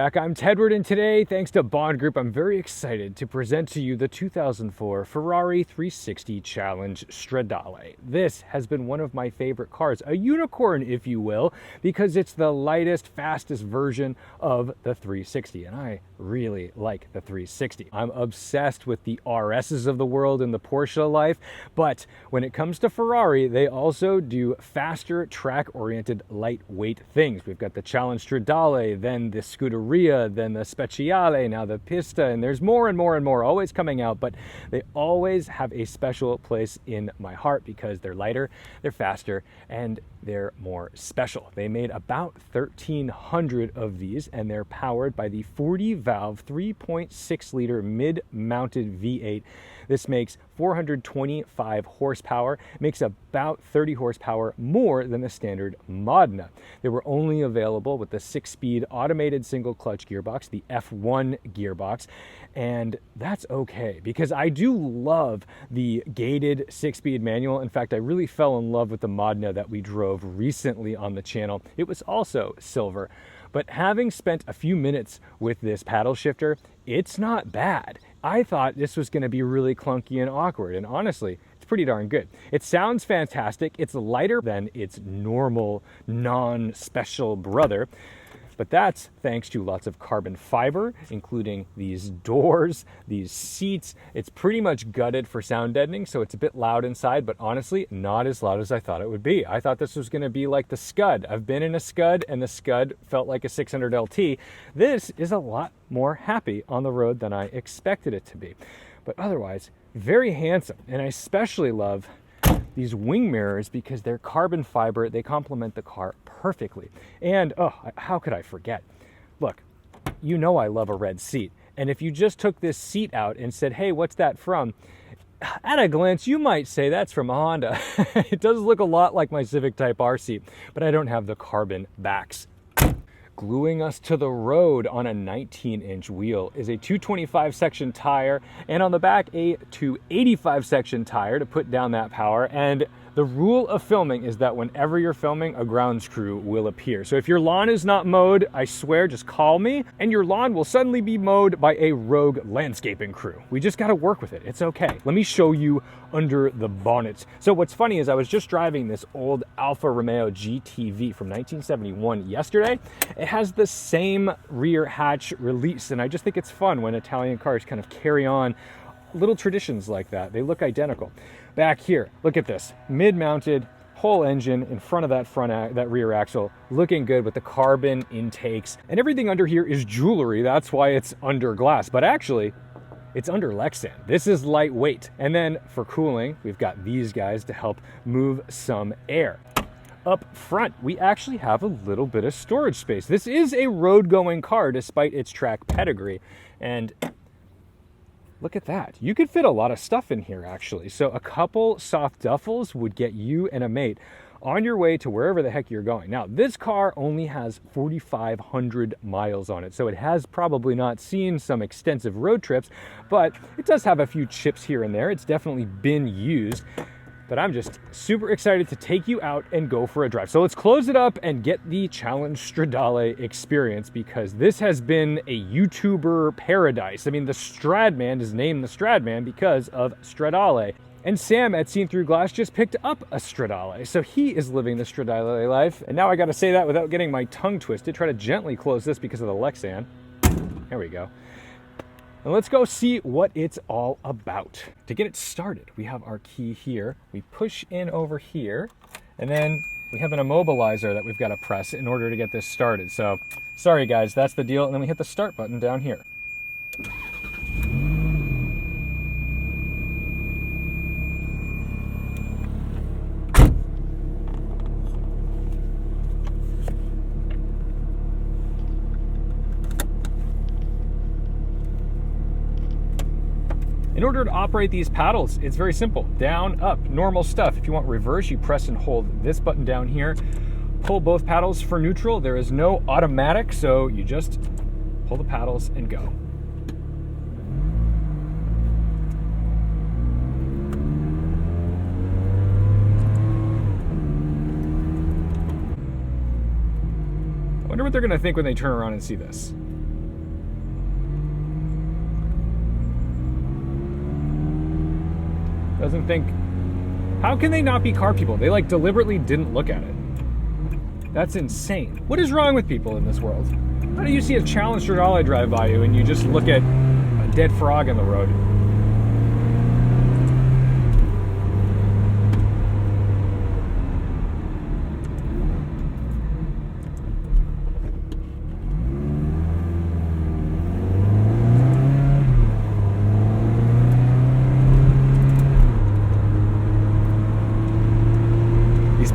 back. I'm Tedward, and today, thanks to Bond Group, I'm very excited to present to you the 2004 Ferrari 360 Challenge Stradale. This has been one of my favorite cars, a unicorn, if you will, because it's the lightest, fastest version of the 360, and I really like the 360. I'm obsessed with the RSs of the world and the Porsche life, but when it comes to Ferrari, they also do faster, track-oriented, lightweight things. We've got the Challenge Stradale, then the Scuderia, then the Speciale, now the Pista, and there's more and more and more always coming out, but they always have a special place in my heart because they're lighter, they're faster, and they're more special. They made about 1,300 of these, and they're powered by the 40-valve, 3.6-liter mid-mounted V8. This makes 425 horsepower, makes about 30 horsepower more than the standard Modena. They were only available with the 6-speed automated single-clutch gearbox, the F1 gearbox, and that's okay because I do love the gated 6-speed manual. In fact, I really fell in love with the Modena that we drove recently on the channel. It was also silver. But having spent a few minutes with this paddle shifter, it's not bad. I thought this was going to be really clunky and awkward, and honestly, it's pretty darn good. It sounds fantastic. It's lighter than its normal, non-special brother, but that's thanks to lots of carbon fiber, including these doors, these seats. It's pretty much gutted for sound deadening, so it's a bit loud inside, but honestly, not as loud as I thought it would be. I thought this was going to be like the Scud. I've been in a Scud, and the Scud felt like a 600 LT. This is a lot more happy on the road than I expected it to be. But otherwise, very handsome, and I especially love these wing mirrors because they're carbon fiber. They complement the car perfectly. And oh, how could I forget? Look, you know I love a red seat. And if you just took this seat out and said, hey, what's that from? At a glance, you might say that's from a Honda. It does look a lot like my Civic Type R seat, but I don't have the carbon backs. Gluing us to the road on a 19-inch wheel is a 225 section tire, and on the back a 285 section tire to put down that power. And the rule of filming is that whenever you're filming, a grounds crew will appear. So if your lawn is not mowed, I swear, just call me, and your lawn will suddenly be mowed by a rogue landscaping crew. We just got to work with it. It's okay. Let me show you under the bonnet. So what's funny is I was just driving this old Alfa Romeo GTV from 1971 yesterday. It has the same rear hatch release, and I just think it's fun when Italian cars kind of carry on little traditions like that. They look identical. Back here, look at this. Mid-mounted, whole engine in front of that rear axle, looking good with the carbon intakes. And everything under here is jewelry. That's why it's under glass. But actually, it's under Lexan. This is lightweight. And then for cooling, we've got these guys to help move some air. Up front, we actually have a little bit of storage space. This is a road-going car despite its track pedigree. And look at that. You could fit a lot of stuff in here, actually. So a couple soft duffels would get you and a mate on your way to wherever the heck you're going. Now, this car only has 4,500 miles on it, so it has probably not seen some extensive road trips, but it does have a few chips here and there. It's definitely been used. But I'm just super excited to take you out and go for a drive. So let's close it up and get the Challenge Stradale experience because this has been a YouTuber paradise. I mean, the Stradman is named the Stradman because of Stradale. And Sam at Seen Through Glass just picked up a Stradale. So he is living the Stradale life. And now I got to say that without getting my tongue twisted. Try to gently close this because of the Lexan. There we go. And let's go see what it's all about. To get it started, we have our key here. We push in over here, and then we have an immobilizer that we've got to press in order to get this started. So, sorry guys, that's the deal. And then we hit the start button down here. In order to operate these paddles, it's very simple. Down, up, normal stuff. If you want reverse, you press and hold this button down here. Pull both paddles for neutral. There is no automatic, so you just pull the paddles and go. I wonder what they're going to think when they turn around and see this. Doesn't think... How can they not be car people? They like deliberately didn't look at it. That's insane. What is wrong with people in this world? How do you see a Challenge Stradale drive by you and you just look at a dead frog in the road?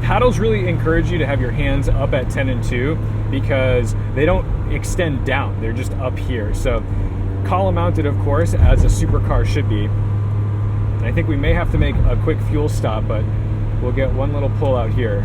Paddles really encourage you to have your hands up at 10 and 2 because they don't extend down. They're just up here. So column mounted, of course, as a supercar should be. And I think we may have to make a quick fuel stop, but we'll get one little pull out here.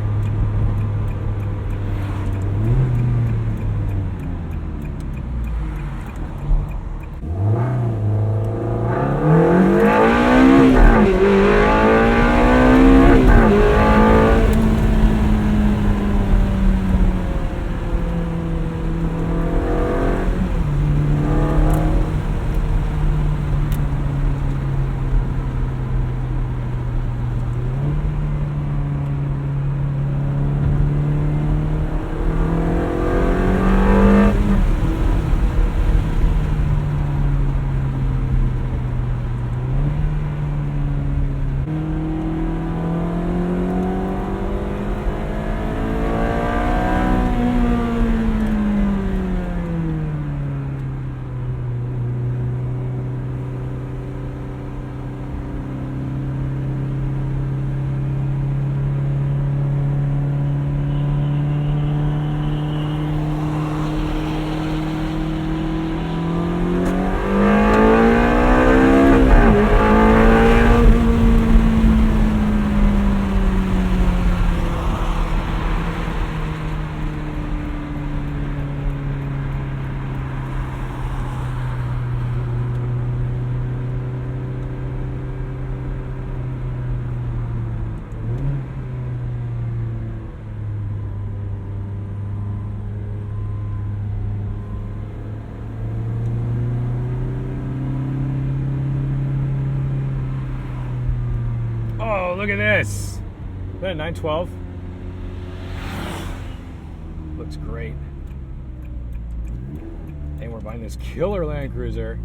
Look at this. Is that a 912? Looks great. And we're buying this killer Land Cruiser.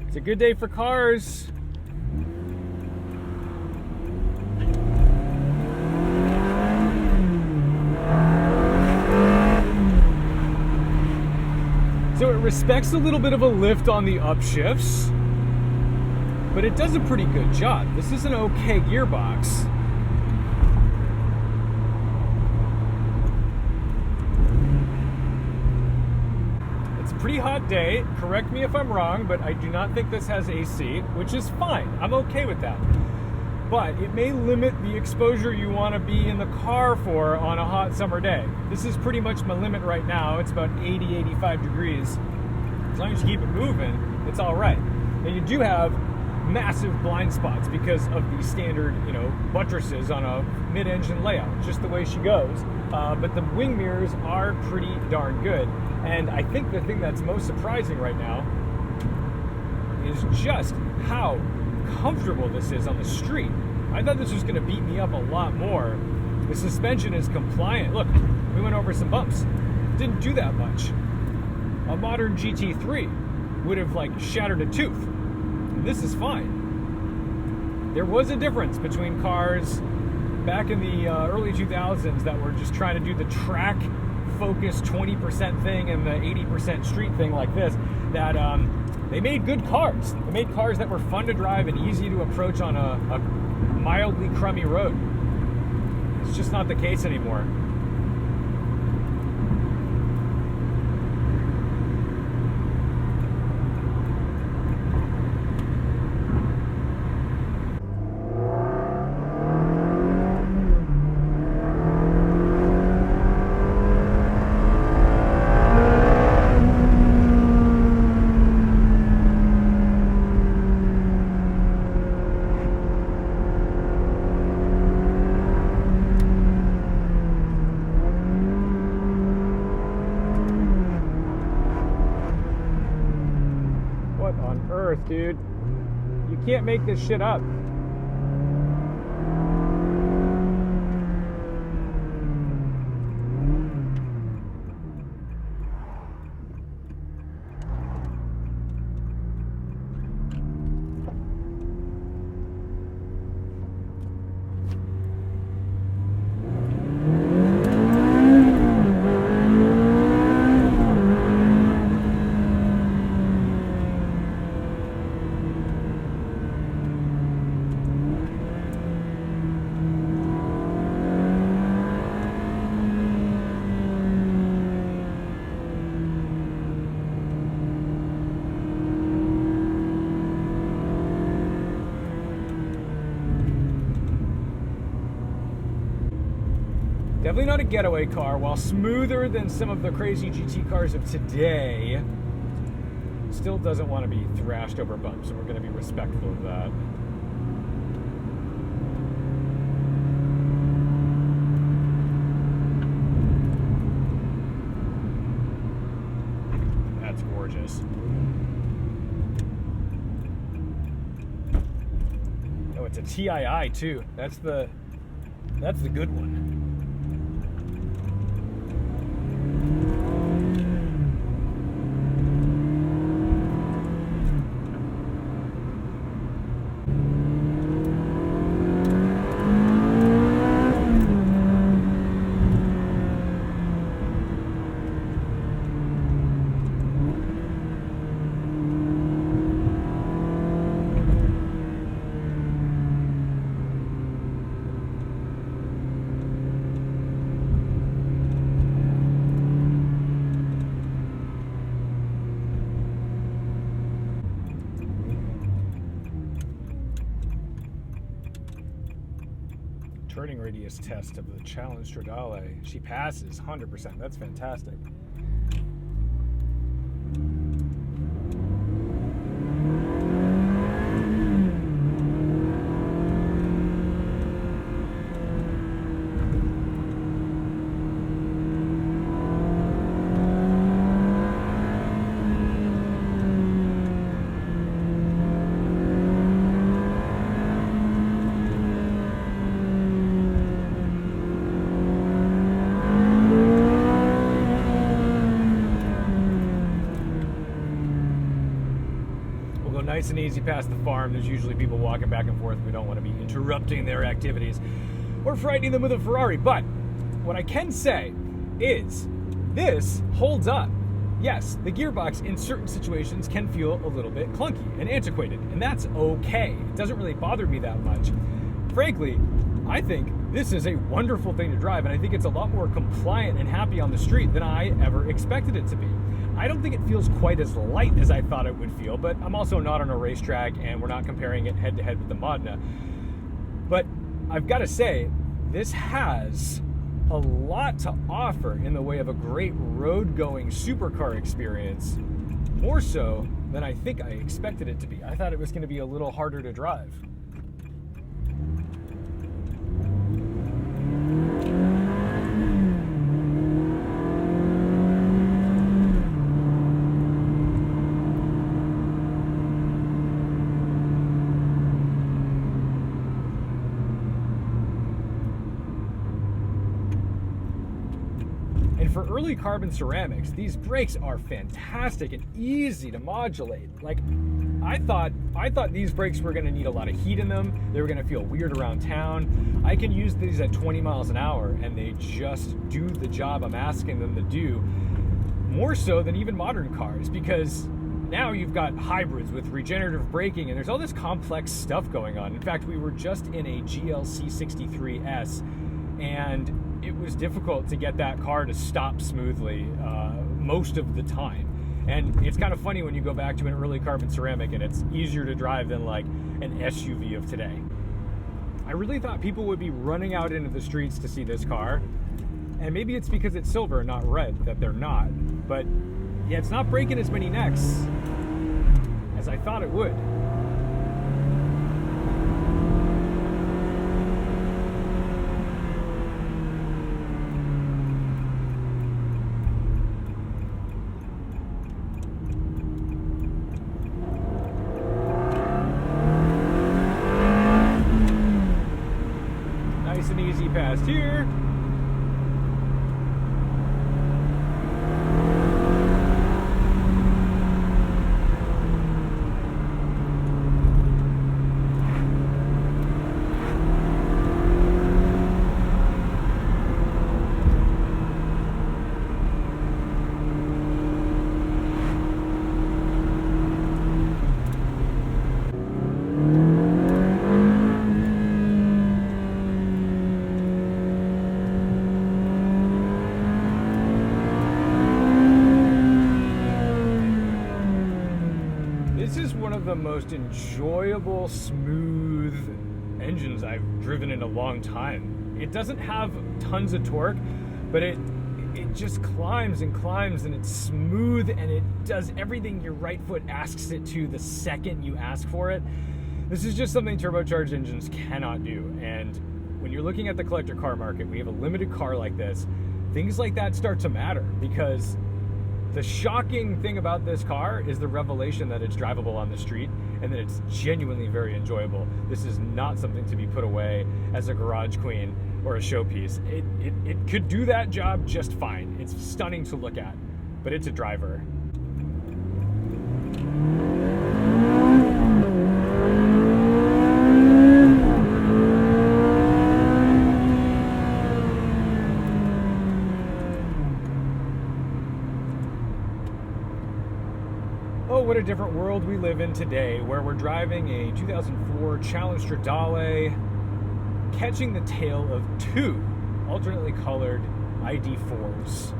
It's a good day for cars. So it respects a little bit of a lift on the upshifts, but it does a pretty good job. This is an okay gearbox. It's a pretty hot day. Correct me if I'm wrong, but I do not think this has AC, which is fine. I'm okay with that. But it may limit the exposure you want to be in the car for on a hot summer day. This is pretty much my limit right now. It's about 80, 85 degrees. As long as you keep it moving, it's all right. And you do have massive blind spots because of the standard, buttresses on a mid-engine layout, just the way she goes. But the wing mirrors are pretty darn good. And I think the thing that's most surprising right now is just how comfortable this is on the street. I thought this was going to beat me up a lot more. The suspension is compliant. Look, we went over some bumps. Didn't do that much. A modern GT3 would have shattered a tooth. This is fine. There was a difference between cars back in the early 2000s that were just trying to do the track focus 20% thing and the 80% street thing like this, that they made good cars. They made cars that were fun to drive and easy to approach on a mildly crummy road. It's just not the case anymore. Dude, you can't make this shit up. Definitely not a getaway car. While smoother than some of the crazy GT cars of today, still doesn't want to be thrashed over bumps, and we're going to be respectful of that. That's gorgeous. Oh, it's a TII too. That's the good one. Turning radius test of the Challenge Stradale. She passes 100%. That's fantastic. Nice and easy past the farm. There's usually people walking back and forth. We don't want to be interrupting their activities or frightening them with a Ferrari. But what I can say is this holds up. Yes, the gearbox in certain situations can feel a little bit clunky and antiquated, and that's okay. It doesn't really bother me that much. Frankly, I think this is a wonderful thing to drive, and I think it's a lot more compliant and happy on the street than I ever expected it to be. I don't think it feels quite as light as I thought it would feel, but I'm also not on a racetrack, and we're not comparing it head-to-head with the Modena. But I've got to say, this has a lot to offer in the way of a great road-going supercar experience, more so than I think I expected it to be. I thought it was going to be a little harder to drive. For early carbon ceramics, these brakes are fantastic and easy to modulate. Like, I thought these brakes were going to need a lot of heat in them. They were going to feel weird around town. I can use these at 20 miles an hour, and they just do the job I'm asking them to do, more so than even modern cars, because now you've got hybrids with regenerative braking, and there's all this complex stuff going on. In fact, we were just in a GLC 63S, and it was difficult to get that car to stop smoothly most of the time. And it's kind of funny when you go back to an early carbon ceramic and it's easier to drive than like an SUV of today. I really thought people would be running out into the streets to see this car. And maybe it's because it's silver and not red that they're not. But yeah, it's not breaking as many necks as I thought it would. Nice and easy past here. The most enjoyable, smooth engines I've driven in a long time. It doesn't have tons of torque, but it just climbs and climbs, and it's smooth, and it does everything your right foot asks it to the second you ask for it. This is just something turbocharged engines cannot do. And when you're looking at the collector car market, we have a limited car like this, things like that start to matter, because the shocking thing about this car is the revelation that it's drivable on the street and that it's genuinely very enjoyable. This is not something to be put away as a garage queen or a showpiece. It could do that job just fine. It's stunning to look at, but it's a driver. Oh, what a different world we live in today, where we're driving a 2004 Challenge Stradale, catching the tail of two alternately colored ID4s.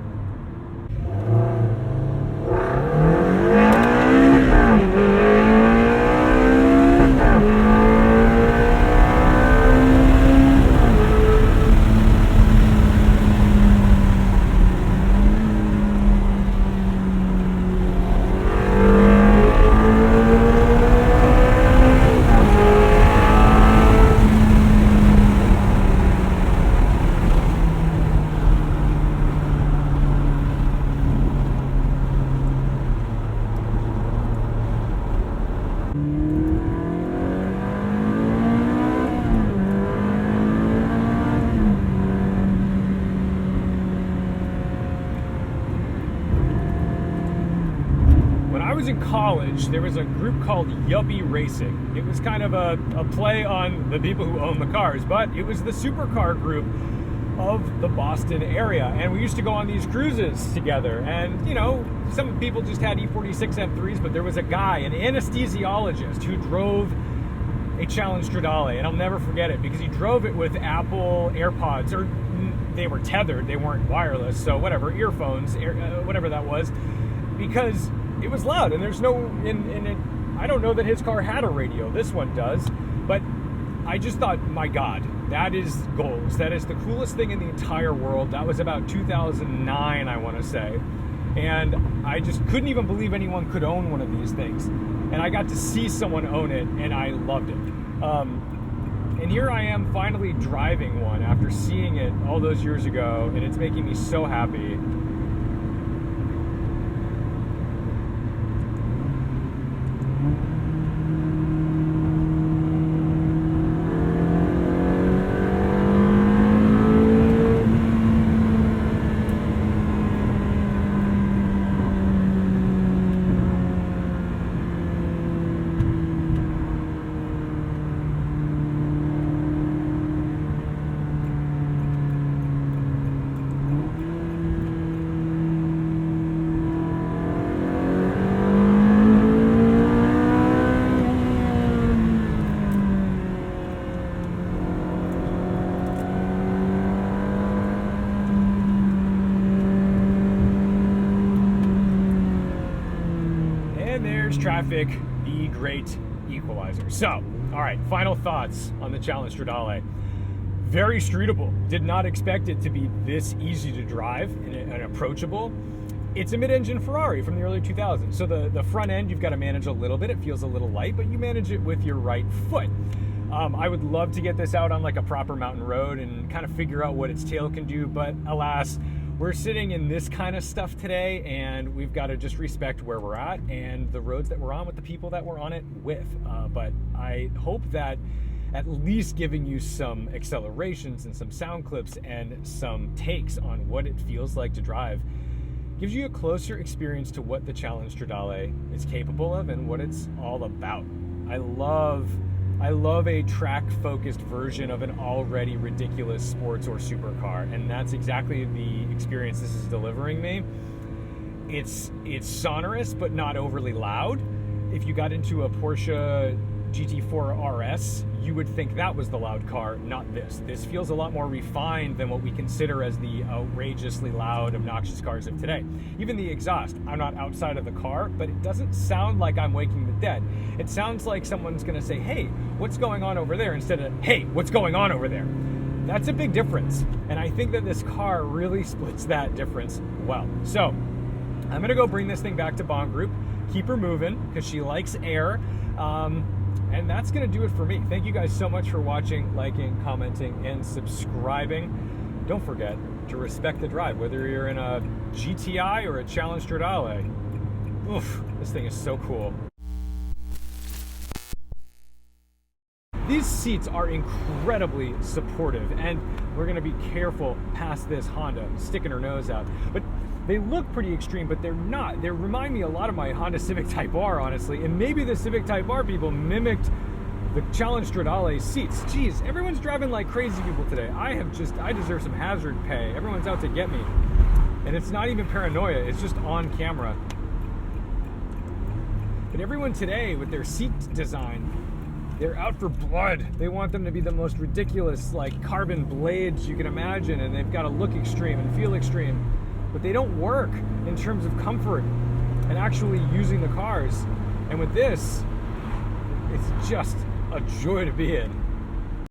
In college, there was a group called Yuppie Racing. It was kind of a play on the people who own the cars, but it was the supercar group of the Boston area, and we used to go on these cruises together. And you know, some people just had E46 M3s, but there was a guy, an anesthesiologist, who drove a Challenge Stradale, and I'll never forget it because he drove it with Apple AirPods, or they were tethered, they weren't wireless, so whatever, earphones, whatever that was, because it was loud, and there's no, I don't know that his car had a radio. This one does, but I just thought, my God, that is goals. That is the coolest thing in the entire world. That was about 2009, I want to say, and I just couldn't even believe anyone could own one of these things. And I got to see someone own it, and I loved it. And here I am finally driving one after seeing it all those years ago, and it's making me so happy. Traffic, the great equalizer. So, all right, final thoughts on the Challenge Stradale. Very streetable. Did not expect it to be this easy to drive and approachable. It's a mid-engine Ferrari from the early 2000s. So the front end, you've got to manage a little bit. It feels a little light, but you manage it with your right foot. I would love to get this out on like a proper mountain road and kind of figure out what its tail can do, but alas, we're sitting in this kind of stuff today, and we've got to just respect where we're at and the roads that we're on with the people that we're on it with. But I hope that at least giving you some accelerations and some sound clips and some takes on what it feels like to drive gives you a closer experience to what the Challenge Stradale is capable of and what it's all about. I love a track-focused version of an already ridiculous sports or supercar, and that's exactly the experience this is delivering me. It's sonorous, but not overly loud. If you got into a Porsche GT4 RS, you would think that was the loud car, not this. This feels a lot more refined than what we consider as the outrageously loud, obnoxious cars of today. Even the exhaust, I'm not outside of the car, but it doesn't sound like I'm waking the dead. It sounds like someone's gonna say, hey, what's going on over there? Instead of, hey, what's going on over there? That's a big difference. And I think that this car really splits that difference well. So I'm gonna go bring this thing back to Bond Group, keep her moving, because she likes air. And that's gonna do it for me. Thank you guys so much for watching, liking, commenting, and subscribing. Don't forget to respect the drive, whether you're in a GTI or a Challenge Stradale. Oof, this thing is so cool. These seats are incredibly supportive, and we're gonna be careful past this Honda sticking her nose out. But they look pretty extreme, but they're not. They remind me a lot of my Honda Civic Type R, honestly, and maybe the Civic Type R people mimicked the Challenge Stradale seats. Geez, everyone's driving like crazy people today. I deserve some hazard pay. Everyone's out to get me. And it's not even paranoia, it's just on camera. But everyone today with their seat design, they're out for blood. They want them to be the most ridiculous, like, carbon blades you can imagine, and they've got to look extreme and feel extreme. But they don't work in terms of comfort and actually using the cars. And with this, it's just a joy to be in.